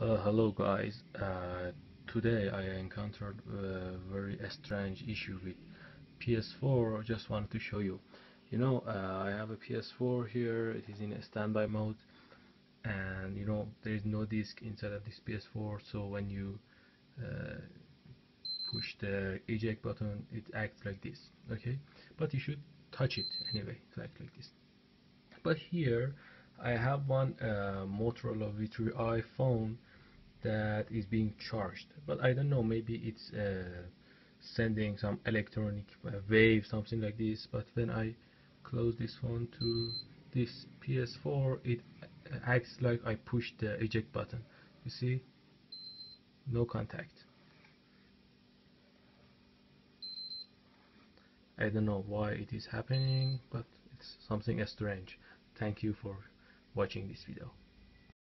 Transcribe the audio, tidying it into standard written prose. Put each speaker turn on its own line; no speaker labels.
Hello guys. Today I encountered a very strange issue with PS4. I just wanted to show you. I have a PS4 here. It is in a standby mode, and there is no disk inside of this PS4. So when you uh, push the eject button, it acts like this. Okay, but you should touch it anyway. It acts like this. But here I have one Motorola V3 iPhone that is being charged, but I don't know, maybe it's sending some electronic wave, something like this. But when I close this phone to this PS4, it acts like I pushed the eject button. You see, no contact. I don't know why it is happening, but it's something strange. Thank you for watching this video.